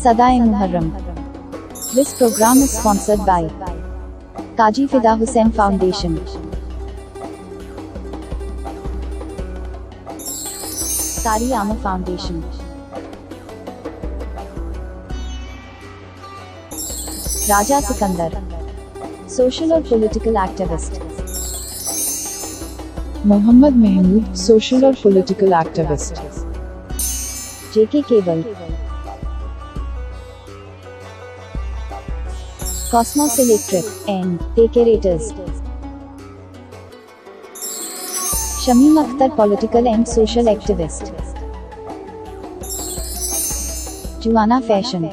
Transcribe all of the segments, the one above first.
Sadai Muharram. This program is sponsored by Kaji Fida Hussain Foundation, Sari Amma Foundation, Raja Sikandar, social or political activist, Mohammad Mahmood, social or political activist, JK Cable, Cosmos Electric and Decorators, Shamim Akhtar, political and social activist, Juana Fashion,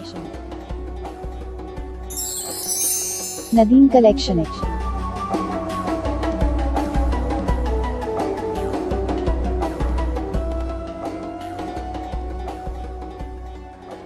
Nadeem Collection.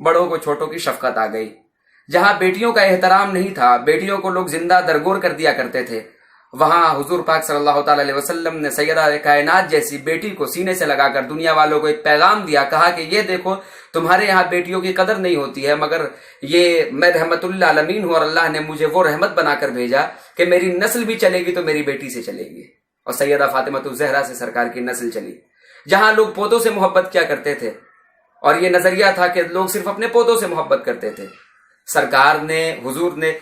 بڑوں کو چھوٹوں کی شفقت آ گئی۔ جہاں بیٹیوں کا احترام نہیں تھا، بیٹیوں کو لوگ زندہ درگور کر دیا کرتے تھے، وہاں حضور پاک صلی اللہ تعالی علیہ وسلم نے سیدہ کائنات جیسی بیٹی کو سینے سے لگا کر دنیا والوں کو ایک پیغام دیا، کہا کہ یہ دیکھو تمہارے یہاں بیٹیوں کی قدر نہیں ہوتی ہے، مگر یہ میں رحمت للعالمین ہوں اور اللہ نے مجھے وہ رحمت بنا کر بھیجا کہ میری نسل بھی چلے گی تو میری بیٹی سے چلے گی، اور سیدہ فاطمہ الزہرا سے سرکار کی نسل چلی۔ جہاں لوگ پودوں سے محبت کیا کرتے تھے اور یہ نظریہ تھا کہ لوگ صرف اپنے پودوں سے محبت کرتے تھے، سرکار نے، حضور نے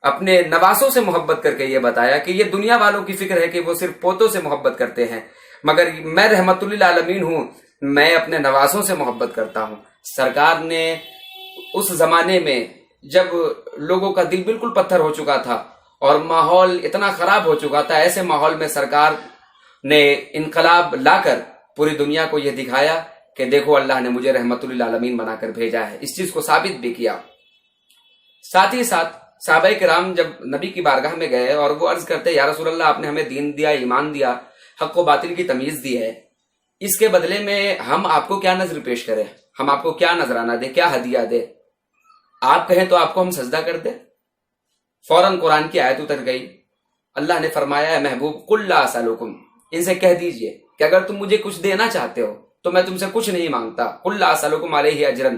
اپنے نواسوں سے محبت کر کے یہ بتایا کہ یہ دنیا والوں کی فکر ہے کہ وہ صرف پوتوں سے محبت کرتے ہیں، مگر میں رحمت للعالمین ہوں، میں اپنے نواسوں سے محبت کرتا ہوں۔ سرکار نے اس زمانے میں جب لوگوں کا دل بالکل پتھر ہو چکا تھا اور ماحول اتنا خراب ہو چکا تھا، ایسے ماحول میں سرکار نے انقلاب لا کر پوری دنیا کو یہ دکھایا کہ دیکھو اللہ نے مجھے رحمت للعالمین بنا کر بھیجا ہے، اس چیز کو ثابت بھی کیا۔ ساتھ ہی ساتھ صحابہ کرام جب نبی کی بارگاہ میں گئے اور وہ عرض کرتے یا رسول اللہ آپ نے ہمیں دین دیا، ایمان دیا، حق و باطل کی تمیز دی ہے، اس کے بدلے میں ہم آپ کو کیا نظر پیش کریں، ہم آپ کو کیا نذرانہ دیں، کیا ہدیہ دیں، آپ کہیں تو آپ کو ہم سجدہ کر دیں۔ فوراً قرآن کی آیت اتر گئی، اللہ نے فرمایا ہے محبوب قل لا اسألکم، ان سے کہہ دیجئے کہ اگر تم مجھے کچھ دینا چاہتے ہو تو میں تم سے کچھ نہیں مانگتا، قل لا اسألکم علیہ اجرا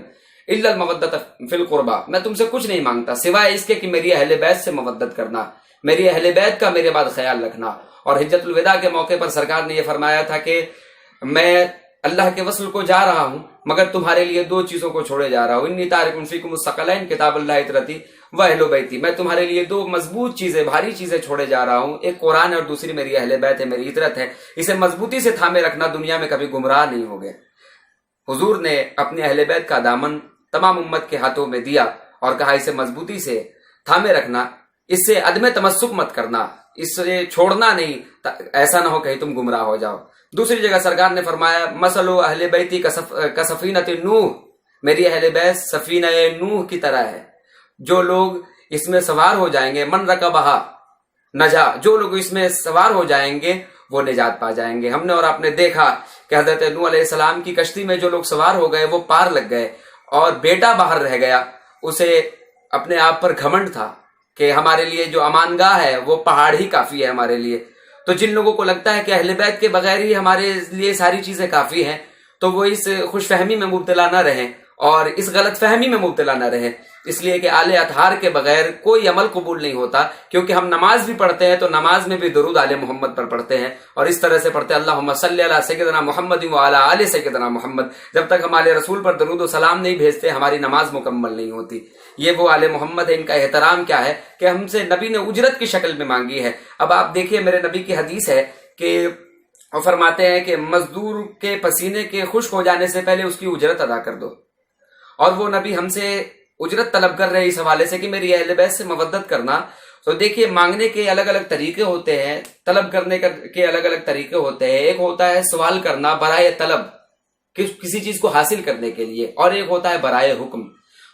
الا المودۃ فی القربى، میں تم سے کچھ نہیں مانگتا سوائے اس کے کہ میری اہل بیت سے مودت کرنا، میری اہل بیت کا میرے بعد خیال رکھنا۔ اور حجت الوداع کے موقع پر سرکار نے یہ فرمایا تھا کہ میں اللہ کے وصل کو جا رہا ہوں مگر تمہارے لیے دو چیزوں کو چھوڑے جا رہا ہوں، انی تارک فیکم الثقلین کتاب اللہ اطرتی و اہل بیتی، میں تمہارے لیے دو مضبوط چیزیں، بھاری چیزیں چھوڑے جا رہا ہوں، ایک قرآن ہے اور دوسری میری اہل بیت ہے، میری اطرت ہے، اسے مضبوطی سے تھامے رکھنا، دنیا میں کبھی گمراہ نہیں ہوگے۔ حضور نے اپنے اہل بیت کا دامن تمام امت کے ہاتھوں میں دیا اور کہا اسے مضبوطی سے تھامے رکھنا، اس سے عدم تمسک مت کرنا، اس سے چھوڑنا نہیں، ایسا نہ ہو کہیں تم گمراہ ہو جاؤ۔ دوسری جگہ سرکار نے فرمایا مثل اہل بیتی کسفینۃ نوح، میری اہل بیت سفینہ نوح کی طرح ہے، جو لوگ اس میں سوار ہو جائیں گے من رکبہا نجا، جو لوگ اس میں سوار ہو جائیں گے وہ نجات پا جائیں گے۔ ہم نے اور آپ نے دیکھا کہ حضرت نوح علیہ السلام کی کشتی میں جو لوگ سوار ہو گئے وہ پار لگ گئے اور بیٹا باہر رہ گیا، اسے اپنے آپ پر گھمنڈ تھا کہ ہمارے لیے جو امان گاہ ہے وہ پہاڑ ہی کافی ہے ہمارے لیے۔ تو جن لوگوں کو لگتا ہے کہ اہل بیت کے بغیر ہی ہمارے لیے ساری چیزیں کافی ہیں، تو وہ اس خوش فہمی میں مبتلا نہ رہیں اور اس غلط فہمی میں مبتلا نہ رہیں، اس لیے کہ آل اطہار کے بغیر کوئی عمل قبول نہیں ہوتا، کیونکہ ہم نماز بھی پڑھتے ہیں تو نماز میں بھی درود آل محمد پر پڑھتے ہیں اور اس طرح سے پڑھتے ہیں اللہم صلی علی سیدنا محمد وعلی آل سیدنا محمد، جب تک ہمارے رسول پر درود و سلام نہیں بھیجتے ہماری نماز مکمل نہیں ہوتی۔ یہ وہ آل محمد ہے، ان کا احترام کیا ہے کہ ہم سے نبی نے اجرت کی شکل میں مانگی ہے۔ اب آپ دیکھیے میرے نبی کی حدیث ہے کہ وہ فرماتے ہیں کہ مزدور کے پسینے کے خشک ہو جانے سے پہلے اس کی اجرت ادا کر دو، اور وہ نبی ہم سے اجرت طلب کر رہے اس حوالے سے کہ میری اہل بیت سے مودت کرنا۔ تو دیکھیے مانگنے کے الگ الگ طریقے ہوتے ہیں، طلب کرنے کے الگ الگ طریقے ہوتے ہیں، ایک ہوتا ہے سوال کرنا برائے طلب کسی چیز کو حاصل کرنے کے لیے، اور ایک ہوتا ہے برائے حکم۔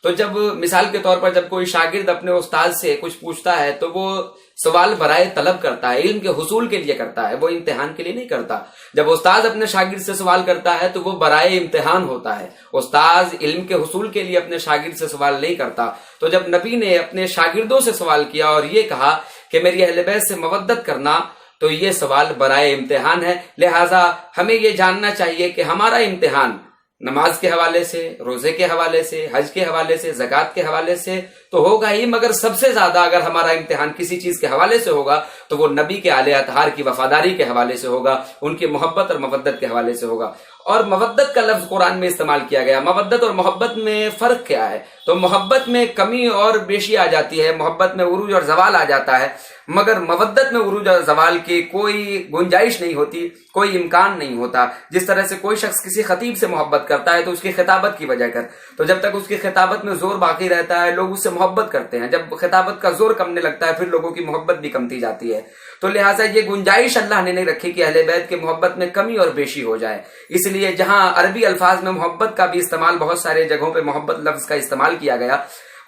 تو جب مثال کے طور پر جب کوئی شاگرد اپنے استاد سے کچھ پوچھتا ہے تو وہ سوال برائے طلب کرتا ہے، علم کے حصول کے لیے کرتا ہے، وہ امتحان کے لیے نہیں کرتا۔ جب استاد اپنے شاگرد سے سوال کرتا ہے تو وہ برائے امتحان ہوتا ہے، استاد علم کے حصول کے لیے اپنے شاگرد سے سوال نہیں کرتا۔ تو جب نبی نے اپنے شاگردوں سے سوال کیا اور یہ کہا کہ میری اہل بیت سے مودت کرنا، تو یہ سوال برائے امتحان ہے، لہٰذا ہمیں یہ جاننا چاہیے کہ ہمارا امتحان نماز کے حوالے سے، روزے کے حوالے سے، حج کے حوالے سے، زکوٰۃ کے حوالے سے تو ہوگا ہی، مگر سب سے زیادہ اگر ہمارا امتحان کسی چیز کے حوالے سے ہوگا تو وہ نبی کے آل اطہار کی وفاداری کے حوالے سے ہوگا، ان کی محبت اور مودت کے حوالے سے ہوگا۔ اور مودت کا لفظ قرآن میں استعمال کیا گیا، مودت اور محبت میں فرق کیا ہے؟ تو محبت میں کمی اور بیشی آ جاتی ہے، محبت میں عروج اور زوال آ جاتا ہے، مگر مودت میں عروج اور زوال کی کوئی گنجائش نہیں ہوتی، کوئی امکان نہیں ہوتا۔ جس طرح سے کوئی شخص کسی خطیب سے محبت کرتا ہے تو اس کی خطابت کی وجہ کر، تو جب تک اس کی خطابت میں زور باقی رہتا ہے لوگ اس سے محبت کرتے ہیں، جب خطابت کا زور کمنے لگتا ہے پھر لوگوں کی محبت بھی کمتی جاتی ہے۔ تو لہٰذا یہ گنجائش اللہ نے نہیں رکھی کہ اہل بیت کے محبت میں کمی اور بیشی ہو جائے، اس لیے جہاں عربی الفاظ میں محبت کا بھی استعمال، بہت سارے جگہوں پہ محبت لفظ کا استعمال کیا گیا،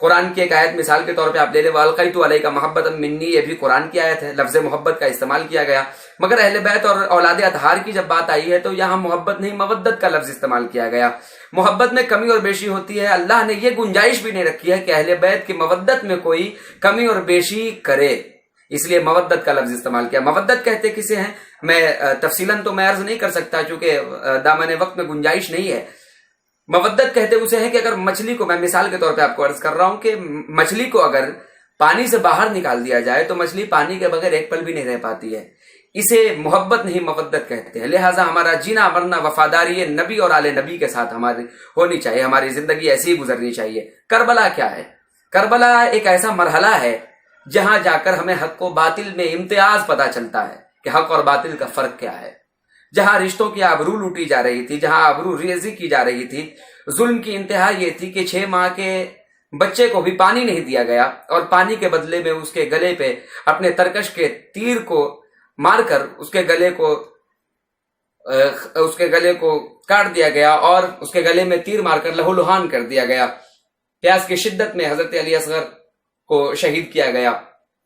قرآن کی ایک آیت مثال کے طور پہ آپ لے لیں، وَأَلْقَيْتُ عَلَيْكَ مَحَبَّةً مِّنِّي، یہ بھی قرآن کی آیت ہے، لفظ محبت کا استعمال کیا گیا. مگر اہل بیت اور اولاد اطہار کی جب بات آئی ہے تو یہاں محبت نہیں مودت کا لفظ استعمال کیا گیا. محبت میں کمی اور بیشی ہوتی ہے، اللہ نے یہ گنجائش بھی نہیں رکھی ہے کہ اہل بیت کی مودت میں کوئی کمی اور بیشی کرے، اس لیے مودت کا لفظ استعمال کیا. مودت کہتے کسے ہیں میں تفصیلاً تو میں عرض نہیں کر سکتا چونکہ دامن وقت میں گنجائش نہیں ہے. مودت کہتے اسے ہیں کہ اگر مچھلی کو، میں مثال کے طور پہ آپ کو عرض کر رہا ہوں کہ مچھلی کو اگر پانی سے باہر نکال دیا جائے تو مچھلی پانی کے بغیر ایک پل بھی نہیں رہ پاتی ہے، اسے محبت نہیں مودت کہتے ہیں. لہٰذا ہمارا جینا مرنا وفاداری نبی اور آل نبی کے ساتھ ہماری ہونی چاہیے، ہماری زندگی ایسی ہی گزرنی چاہیے. کربلا کیا ہے؟ کربلا ایک ایسا مرحلہ ہے جہاں جا کر ہمیں حق و باطل میں امتیاز پتہ چلتا ہے کہ حق اور باطل کا فرق کیا ہے. جہاں رشتوں کی آبرو لوٹی جا رہی تھی، جہاں آبرو ریزی کی جا رہی تھی، ظلم کی انتہا یہ تھی کہ 6 ماہ کے بچے کو بھی پانی نہیں دیا گیا اور پانی کے بدلے میں اس کے گلے پہ اپنے ترکش کے تیر کو مار کر اس کے گلے کو کاٹ دیا گیا اور اس کے گلے میں تیر مار کر لہو لہان کر دیا گیا. پیاس کی شدت میں حضرت علی اصغر کو شہید کیا گیا.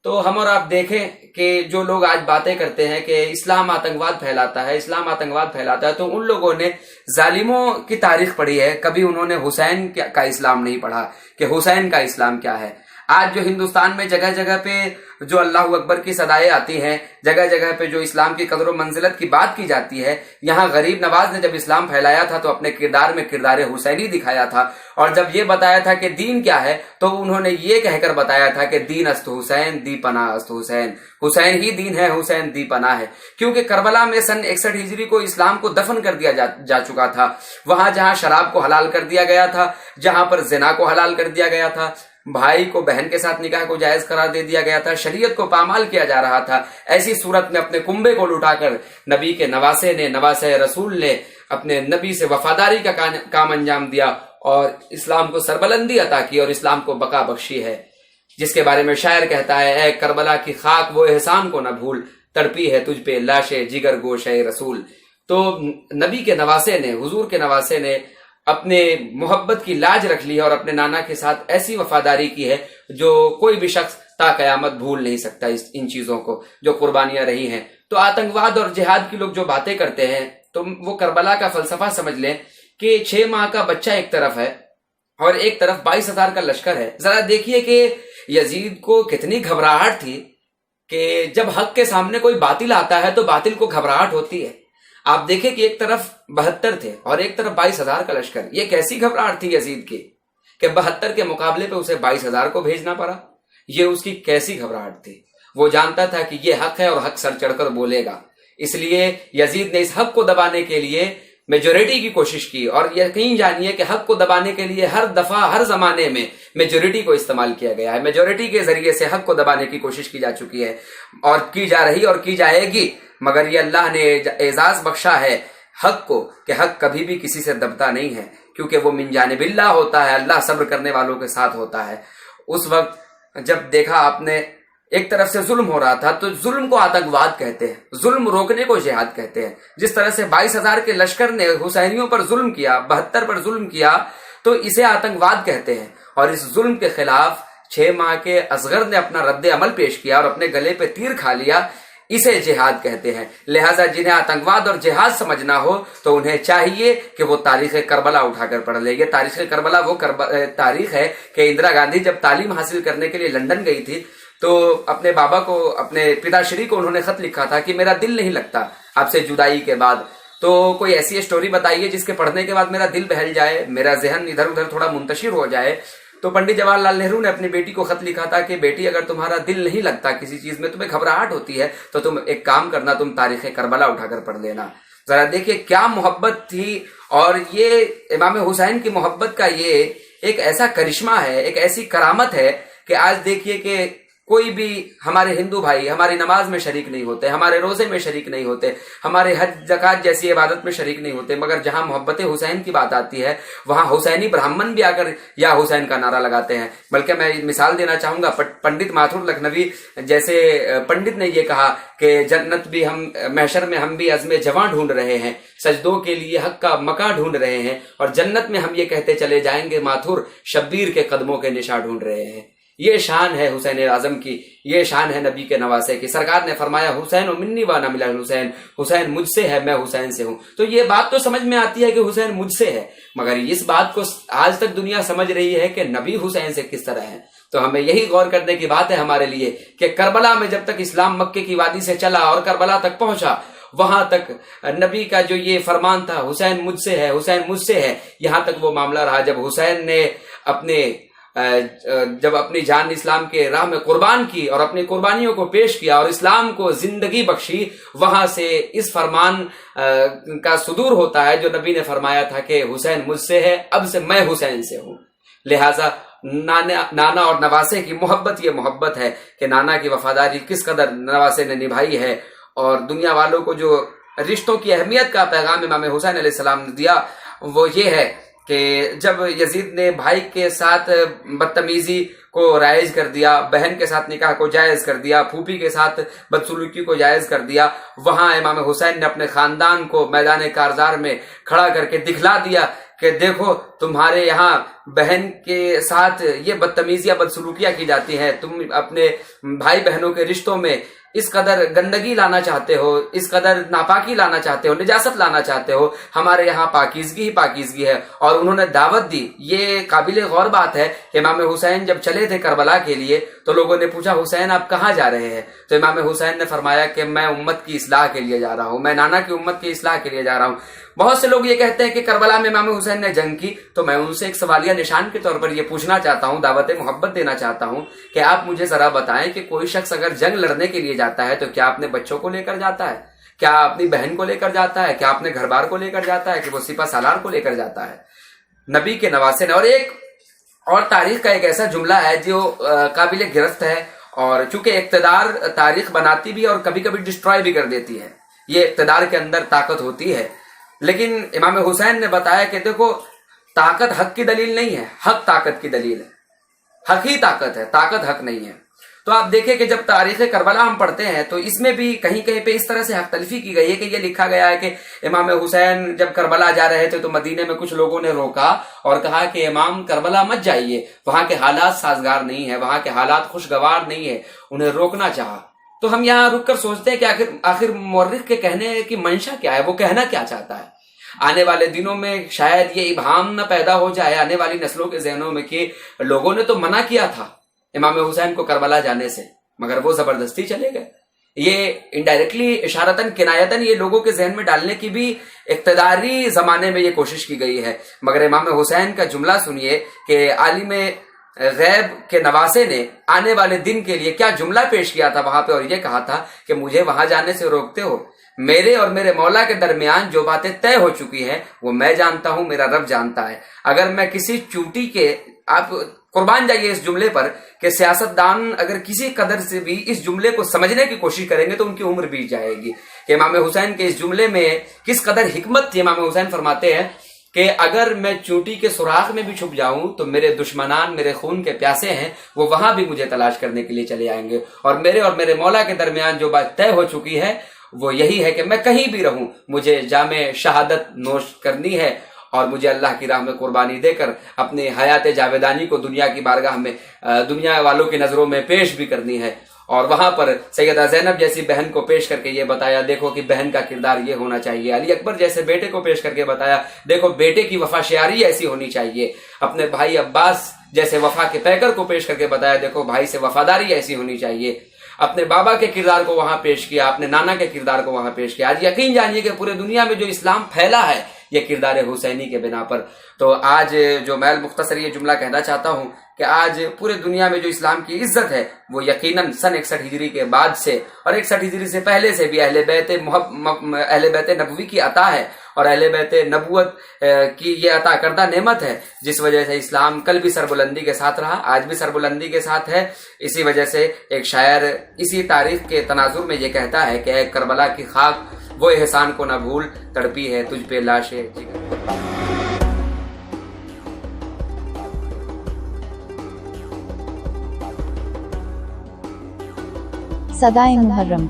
تو ہم اور آپ دیکھیں کہ جو لوگ آج باتیں کرتے ہیں کہ اسلام آتنکواد پھیلاتا ہے، اسلام آتنکواد پھیلاتا ہے، تو ان لوگوں نے ظالموں کی تاریخ پڑھی ہے، کبھی انہوں نے حسین کا اسلام نہیں پڑھا کہ حسین کا اسلام کیا ہے. آج جو ہندوستان میں جگہ جگہ پہ جو اللہ اکبر کی صدائیں آتی ہیں، جگہ جگہ پہ جو اسلام کی قدر و منزلت کی بات کی جاتی ہے، یہاں غریب نواز نے جب اسلام پھیلایا تھا تو اپنے کردار میں کردار حسینی دکھایا تھا، اور جب یہ بتایا تھا کہ دین کیا ہے تو انہوں نے یہ کہہ کر بتایا تھا کہ دین است حسین دی پناہ است حسین، حسین ہی دین ہے، حسین دی پناہ ہے. کیونکہ کربلا میں سن 61 ہجری کو اسلام کو دفن کر دیا جا چکا تھا. وہاں جہاں شراب کو حلال کر دیا گیا تھا، جہاں پر زنا کو حلال کر دیا گیا تھا، بھائی کو بہن کے ساتھ نکاح کو جائز قرار دے دیا گیا تھا، شریعت کو پامال کیا جا رہا تھا، ایسی صورت میں اپنے کنبے کو لٹا کر نبی کے نواسے رسول نے اپنے نبی سے وفاداری کا کام انجام دیا اور اسلام کو سربلندی عطا کی اور اسلام کو بقا بخشی ہے. جس کے بارے میں شاعر کہتا ہے، اے کربلا کی خاک وہ احسان کو نہ بھول، تڑپی ہے تجھ پہ لاش جگر گوش رسول. تو نبی کے نواسے نے، حضور کے نواسے نے اپنے محبت کی لاج رکھ لی ہے اور اپنے نانا کے ساتھ ایسی وفاداری کی ہے جو کوئی بھی شخص تا قیامت بھول نہیں سکتا ان چیزوں کو، جو قربانیاں رہی ہیں. تو آتنکواد اور جہاد کی لوگ جو باتیں کرتے ہیں تو وہ کربلا کا فلسفہ سمجھ لیں کہ 6 ماہ کا بچہ ایک طرف ہے اور ایک طرف 22,000 کا لشکر ہے. ذرا دیکھیے کہ یزید کو کتنی گھبراہٹ تھی کہ جب حق کے سامنے کوئی باطل آتا ہے تو باطل کو گھبراہٹ ہوتی ہے. آپ دیکھیں کہ ایک طرف 72 تھے اور ایک طرف 22,000 کا لشکر. یہ کیسی گھبراہٹ تھی یزید کی کہ 72 کے مقابلے پہ اسے 22,000 کو بھیجنا پڑا. یہ اس کی کیسی گھبراہٹ تھی. وہ جانتا تھا کہ یہ حق ہے اور حق سر چڑھ کر بولے گا، اس لیے یزید نے اس حق کو دبانے کے لیے میجورٹی کی کوشش کی. اور یقین جانیے کہ حق کو دبانے کے لیے ہر دفعہ ہر زمانے میں میجورٹی کو استعمال کیا گیا ہے. میجورٹی کے ذریعے سے حق کو دبانے کی کوشش کی جا چکی ہے اور کی جا رہی اور کی جائے گی. مگر یہ اللہ نے اعزاز بخشا ہے حق کو کہ حق کبھی بھی کسی سے دبتا نہیں ہے، کیونکہ وہ من جانب اللہ ہوتا ہے، اللہ صبر کرنے والوں کے ساتھ ہوتا ہے. اس وقت جب دیکھا آپ نے ایک طرف سے ظلم ہو رہا تھا تو ظلم کو آتنکواد کہتے ہیں، ظلم روکنے کو جہاد کہتے ہیں. جس طرح سے 22,000 کے لشکر نے حسینیوں پر ظلم کیا، 72 پر ظلم کیا، تو اسے آتنکواد کہتے ہیں. اور اس ظلم کے خلاف 6 ماہ کے اصغر نے اپنا رد عمل پیش کیا اور اپنے گلے پہ تیر کھا لیا، اسے جہاد کہتے ہیں. لہٰذا جنہیں آتنکواد اور جہاد سمجھنا ہو تو انہیں چاہیے کہ وہ تاریخ کربلا اٹھا کر پڑھ لے. یہ تاریخ کربلا وہ تاریخ ہے کہ اندرا گاندھی جب تعلیم حاصل کرنے کے لیے لندن گئی تھی تو اپنے بابا کو، اپنے پتا شری کو انہوں نے خط لکھا تھا کہ میرا دل نہیں لگتا آپ سے جدائی کے بعد، تو کوئی ایسی اسٹوری بتائیے جس کے پڑھنے کے بعد میرا دل بہل جائے، میرا ذہن ادھر ادھر تھوڑا منتشر ہو جائے. تو پنڈت جواہر لال نہرو نے اپنی بیٹی کو خط لکھا تھا کہ بیٹی اگر تمہارا دل نہیں لگتا کسی چیز میں، تمہیں گھبراہٹ ہوتی ہے، تو تم ایک کام کرنا، تم تاریخ کربلا اٹھا کر پڑھ لینا. ذرا دیکھیے کیا محبت تھی. اور یہ امام حسین کی محبت کا یہ ایک ایسا کرشمہ ہے، ایک ایسی کرامت ہے کہ آج دیکھیے کہ کوئی بھی ہمارے ہندو بھائی ہماری نماز میں شریک نہیں ہوتے، ہمارے روزے میں شریک نہیں ہوتے، ہمارے حج زکوٰۃ جیسی عبادت میں شریک نہیں ہوتے، مگر جہاں محبت حسین کی بات آتی ہے وہاں حسینی برہمن بھی آ کر یا حسین کا نعرہ لگاتے ہیں۔ بلکہ میں مثال دینا چاہوں گا، پنڈت ماتھر لکھنوی جیسے پنڈت نے یہ کہا کہ جنت بھی ہم محشر میں ہم بھی عزم جواں ڈھونڈ رہے ہیں، سجدوں کے لیے حق کا مکاں ڈھونڈ رہے ہیں، اور جنت میں ہم یہ کہتے چلے جائیں گے ماتھر شبیر کے قدموں کے نشاں ڈھونڈ رہے ہیں۔ یہ شان ہے حسین اعظم کی، یہ شان ہے نبی کے نواسے کی۔ سرکار نے فرمایا حسین و منی وانا ملا حسین، حسین مجھ سے ہے، میں حسین سے ہوں۔ تو یہ بات تو سمجھ میں آتی ہے کہ حسین مجھ سے ہے، مگر اس بات کو آج تک دنیا سمجھ رہی ہے کہ نبی حسین سے کس طرح ہے۔ تو ہمیں یہی غور کرنے کی بات ہے ہمارے لیے کہ کربلا میں جب تک اسلام مکے کی وادی سے چلا اور کربلا تک پہنچا، وہاں تک نبی کا جو یہ فرمان تھا حسین مجھ سے ہے، حسین مجھ سے ہے، یہاں تک وہ معاملہ رہا۔ جب حسین نے اپنی جان اسلام کے راہ میں قربان کی اور اپنی قربانیوں کو پیش کیا اور اسلام کو زندگی بخشی، وہاں سے اس فرمان کا صدور ہوتا ہے جو نبی نے فرمایا تھا کہ حسین مجھ سے ہے، اب سے میں حسین سے ہوں۔ لہٰذا نانا اور نواسے کی محبت یہ محبت ہے کہ نانا کی وفاداری کس قدر نواسے نے نبھائی ہے، اور دنیا والوں کو جو رشتوں کی اہمیت کا پیغام امام حسین علیہ السلام نے دیا وہ یہ ہے کہ جب یزید نے بھائی کے ساتھ بدتمیزی کو رائج کر دیا، بہن کے ساتھ نکاح کو جائز کر دیا، پھوپھی کے ساتھ بدسلوکی کو جائز کر دیا، وہاں امام حسین نے اپنے خاندان کو میدان کارزار میں کھڑا کر کے دکھلا دیا کہ دیکھو تمہارے یہاں بہن کے ساتھ یہ بدتمیزیاں بدسلوکیاں کی جاتی ہیں، تم اپنے بھائی بہنوں کے رشتوں میں اس قدر گندگی لانا چاہتے ہو، اس قدر ناپاکی لانا چاہتے ہو، نجاست لانا چاہتے ہو، ہمارے یہاں پاکیزگی ہی پاکیزگی ہے۔ اور انہوں نے دعوت دی۔ یہ قابل غور بات ہے کہ امام حسین جب چلے تھے کربلا کے لیے تو لوگوں نے پوچھا حسین آپ کہاں جا رہے ہیں؟ تو امام حسین نے فرمایا کہ میں امت کی اصلاح کے لیے جا رہا ہوں، میں نانا کی امت کی اصلاح کے لیے جا رہا ہوں۔ بہت سے لوگ یہ کہتے ہیں کہ کربلا میں امام حسین نے جنگ کی، تو میں ان سے ایک سوالیہ نشان کے طور پر یہ پوچھنا چاہتا ہوں، دعوت محبت دینا چاہتا ہوں کہ آپ مجھے ذرا بتائیں کہ کوئی شخص اگر جنگ لڑنے کے لیے جاتا ہے تو کیا اپنے بچوں کو لے کر جاتا ہے؟ کیا اپنی بہن کو لے کر جاتا ہے؟ کیا اپنے گھر بار کو لے کر جاتا ہے کہ وہ سپہ سالار کو لے کر جاتا ہے؟ نبی کے نواسے نے اور تاریخ کا ایک ایسا جملہ ہے جو قابل گرفت ہے، اور چونکہ اقتدار تاریخ بناتی بھی اور کبھی کبھی ڈسٹرائے بھی کر دیتی ہے، یہ اقتدار کے اندر طاقت ہوتی ہے۔ لیکن امام حسین نے بتایا کہ دیکھو طاقت حق کی دلیل نہیں ہے، حق طاقت کی دلیل ہے، حق ہی طاقت ہے، طاقت حق نہیں ہے۔ تو آپ دیکھیں کہ جب تاریخ کربلا ہم پڑھتے ہیں تو اس میں بھی کہیں کہیں پہ اس طرح سے حق تلفی کی گئی ہے کہ یہ لکھا گیا ہے کہ امام حسین جب کربلا جا رہے تھے تو مدینے میں کچھ لوگوں نے روکا اور کہا کہ امام کربلا مت جائیے، وہاں کے حالات سازگار نہیں ہیں، وہاں کے حالات خوشگوار نہیں ہے، انہیں روکنا چاہا۔ تو ہم یہاں رک کر سوچتے ہیں کہ آخر مورخ کے کہنے کی منشا کیا ہے، وہ کہنا کیا چاہتا ہے۔ آنے والے دنوں میں شاید یہ ابہام نہ پیدا ہو جائے آنے والی نسلوں کے ذہنوں میں کہ لوگوں نے تو منع کیا تھا امام حسین کو کربلا جانے سے، مگر وہ زبردستی چلے گئے۔ یہ انڈائریکٹلی اشارتاً کنایتاً یہ لوگوں کے ذہن میں ڈالنے کی بھی اقتداری زمانے میں یہ کوشش کی گئی ہے۔ مگر امام حسین کا جملہ سنیے کہ عالم غیب کے نواسے نے آنے والے دن کے لیے کیا جملہ پیش کیا تھا وہاں پہ، اور یہ کہا تھا کہ مجھے وہاں جانے سے روکتے ہو، میرے اور میرے مولا کے درمیان جو باتیں طے ہو چکی ہیں وہ میں جانتا ہوں، میرا رب جانتا ہے۔ اگر میں کسی چوٹی کے، آپ قربان جائیے اس جملے پر کہ سیاستدان اگر کسی قدر سے بھی اس جملے کو سمجھنے کی کوشش کریں گے تو ان کی عمر بیت جائے گی کہ امام حسین کے اس جملے میں کس قدر حکمت تھی۔ امام حسین فرماتے ہیں کہ اگر میں چونٹی کے سوراخ میں بھی چھپ جاؤں تو میرے دشمنان میرے خون کے پیاسے ہیں، وہ وہاں بھی مجھے تلاش کرنے کے لیے چلے آئیں گے، اور میرے مولا کے درمیان جو بات طے ہو چکی ہے وہ یہی ہے کہ میں کہیں بھی رہوں مجھے جام شہادت نوش کرنی ہے، اور مجھے اللہ کی راہ میں قربانی دے کر اپنی حیات جاویدانی کو دنیا کی بارگاہ میں دنیا والوں کی نظروں میں پیش بھی کرنی ہے۔ اور وہاں پر سیدہ زینب جیسی بہن کو پیش کر کے یہ بتایا دیکھو کہ بہن کا کردار یہ ہونا چاہیے، علی اکبر جیسے بیٹے کو پیش کر کے بتایا دیکھو بیٹے کی وفا شیاری ایسی ہونی چاہیے، اپنے بھائی عباس جیسے وفا کے پیکر کو پیش کر کے بتایا دیکھو بھائی سے وفاداری ایسی ہونی چاہیے، اپنے بابا کے کردار کو وہاں پیش کیا، اپنے نانا کے کردار کو وہاں پیش کیا۔ آج یقین جانیے کہ پورے دنیا میں جو اسلام پھیلا ہے یہ کردار حسینی کے بنا پر۔ تو آج جو میں مختصر یہ جملہ کہنا چاہتا ہوں کہ آج پورے دنیا میں جو اسلام کی عزت ہے وہ یقیناً سن 61 ہجری کے بعد سے اور 61 ہجری سے پہلے سے بھی اہل بیت نبوی کی عطا ہے، اور اہل بیت نبوت کی یہ عطا کردہ نعمت ہے جس وجہ سے اسلام کل بھی سربلندی کے ساتھ رہا، آج بھی سربلندی کے ساتھ ہے۔ اسی وجہ سے ایک شاعر اسی تعریف کے تناظر میں یہ کہتا ہے کہ اے کربلا کی خاک وہ احسان کو نہ بھول، تڑپی ہے تجھ پہ لاش جگر۔ Sadai Muharram.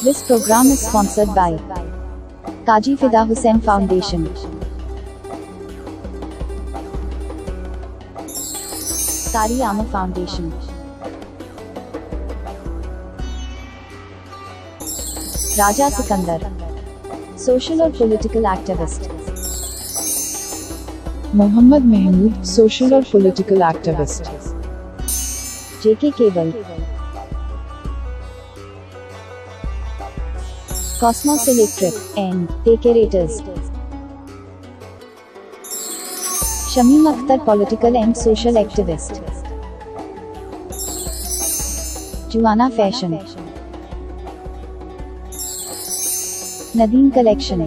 This program is sponsored by Kaji Fida Hussain Foundation, Sari Amma Foundation, Raja Sikandar, social or political activist, Mohammad Mahmood, social or political activist, JK Cable, Cosmos Electric and Decorators, Shamim Akhtar, political and social activist, Juana Fashion, Nadeem Collection,